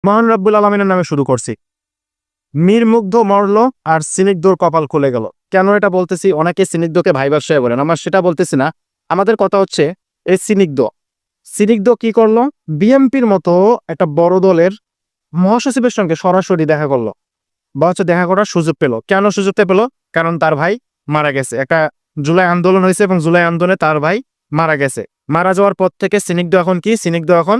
মহান রব্বুল আলামিনের নামে শুরু করছি। মীর মুগ্ধ মরলো আর স্নিগ্ধর কপাল খুলে গেল। কেন এটা বলতেছি? অনেকে স্নিগ্ধকে ভাই ব্যবসায়ী বলেন, আমার সেটা বলতেছি না। আমাদের কথা হচ্ছে এই স্নিগ্ধ কি করলো? বিএনপির মতো একটা বড় দলের মহাসচিবের সঙ্গে সরাসরি দেখা করলো, বা হচ্ছে দেখা করার সুযোগ পেল। কেন সুযোগটা পেল? কারণ তার ভাই মারা গেছে। একটা জুলাই আন্দোলন হয়েছে এবং জুলাই আন্দোলনে তার ভাই মারা গেছে। মারা যাওয়ার পর থেকে স্নিগ্ধ এখন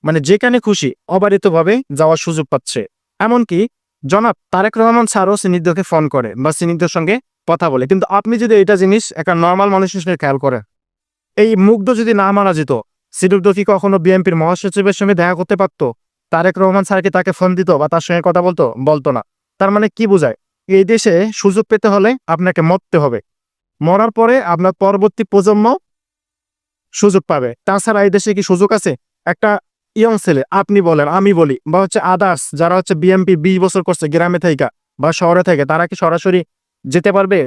মানে যেখানে খুশি অবারিতভাবে যাওয়ার সুযোগ পাচ্ছে। এমনকি জনাব তারেক রহমান স্যারও স্নিগ্ধকে ফোন করে বা স্নিগ্ধের সঙ্গে কথা বলে। কিন্তু আপনি যদি এটা জিনিস একটা নর্মাল মানুষের সঙ্গে খেয়াল করেন, এই মুগ্ধ যদি না মারা যেত, স্নিগ্ধ কি কখনো বিএনপির মহাসচিবের সঙ্গে দেখা করতে পারতো? তারেক রহমান স্যারকে তাকে ফোন দিত বা তার সঙ্গে কথা বলতো? বলতো না। তার মানে কি বোঝায়? এই দেশে সুযোগ পেতে হলে আপনাকে মরতে হবে। মরার পরে আপনার পরবর্তী প্রজন্ম সুযোগ পাবে। তাছাড়া এই দেশে কি সুযোগ আছে? একটা ইয়ং ছেলে, আপনি বলেন, আমি বলি, বা হচ্ছে আদার্স যারা হচ্ছে বিএমপি 20 বছর করছে গ্রামে থেকে বা শহরে থেকে, তারা কি সরাসরি যেতে পারবে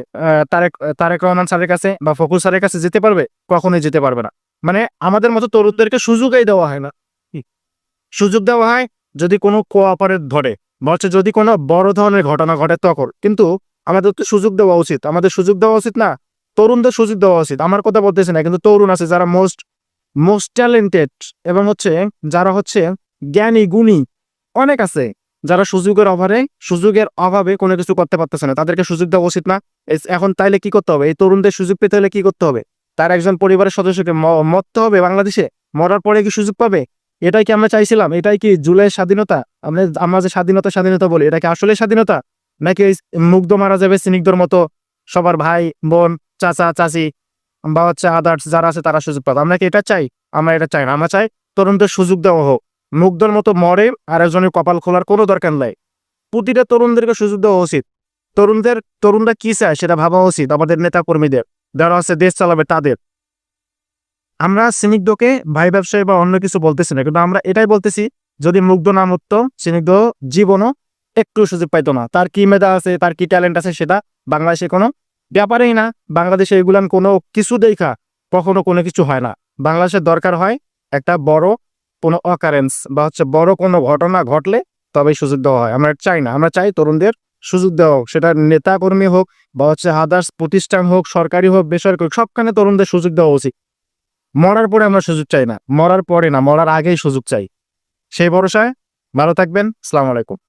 তারেক রহমান স্যারের কাছে বা ফখরুল স্যারের কাছে যেতে পারবে? কখনোই যেতে পারবে না। মানে আমাদের মতো তরুণদেরকে সুযোগই দেওয়া হয় না। সুযোগ দেওয়া হয় যদি কোনো কোঅপারেট ধরে, বা হচ্ছে যদি কোনো বড় ধরনের ঘটনা ঘটে তখন। কিন্তু আমাদের তো সুযোগ দেওয়া উচিত। আমাদের সুযোগ দেওয়া উচিত না? তরুণদের সুযোগ দেওয়া উচিত। আমার কথা বলতেছি না, কিন্তু তরুণ আছে যারা মোস্ট মোস্ট ট্যালেন্টেড এবং হচ্ছে যারা হচ্ছে জ্ঞানী গুণী অনেক আছে, যারা সুযোগের অভাবে কোনো কিছু করতে পারতেছে না। তাদেরকে সুযোগ দেওয়া উচিত না? এখন তাইলে কি করতে হবে? এই তরুণদের সুযোগ পেতে হলে কি করতে হবে? তার একজন পরিবারের সদস্যকে মরতে হবে বাংলাদেশে। মরার পরে কি সুযোগ পাবে? এটাই কি আমরা চাইছিলাম? এটাই কি জুলাই স্বাধীনতা? আমরা যে স্বাধীনতা বলি, এটা কি আসলে স্বাধীনতা? নাকি এই মুগ্ধ মারা যাবে স্নিগ্ধর মতো সবার ভাই বোন চাচা চাচি বা হচ্ছে আদার্স যারা আছে তারা সুযোগ পাবে? আমরা কি এটা চাই? আমরা এটা চাই না। আমরা চাই তরুণদের সুযোগ দেওয়া হোক। মুগ্ধর মতো মরে আর একজনের কপাল খোলার কোনো দরকার নাই। প্রতিটা তরুণদেরকে সুযোগ দেওয়া উচিত। তরুণরা কি চায় সেটা ভাবা উচিত আমাদের নেতা কর্মীদের, যারা হচ্ছে দেশ চালাবে তাদের। আমরা স্নিগ্ধকে ভাই ব্যবসায়ী বা অন্য কিছু বলতেছি না, কিন্তু আমরা এটাই বলতেছি, যদি মুগ্ধ না মরতো, স্নিগ্ধ জীবনও একটু সুযোগ পাইতো না। তার কি মেধা আছে, তার কি ট্যালেন্ট আছে, সেটা বাংলাদেশে কোনো ব্যাপারেই না। বাংলাদেশে এগুলান কোনো কিছু দেখা কখনো কোনো কিছু হয় না। বাংলাদেশের দরকার হয় একটা বড় কোনো অকারেন্স বা হচ্ছে বড় কোনো ঘটনা ঘটলে তবেই সুযোগ দেওয়া হয়। আমরা চাই না। আমরা চাই তরুণদের সুযোগ দেওয়া হোক, সেটা নেতা কর্মী হোক বা হচ্ছে আদার্স প্রতিষ্ঠান হোক, সরকারি হোক বেসরকারি, সবখানে তরুণদের সুযোগ দেওয়া উচিত। মরার পরে আমরা সুযোগ চাই না, মরার পরে না, মরার আগেই সুযোগ চাই। সেই ভরসায় ভালো থাকবেন। আসসালামু আলাইকুম।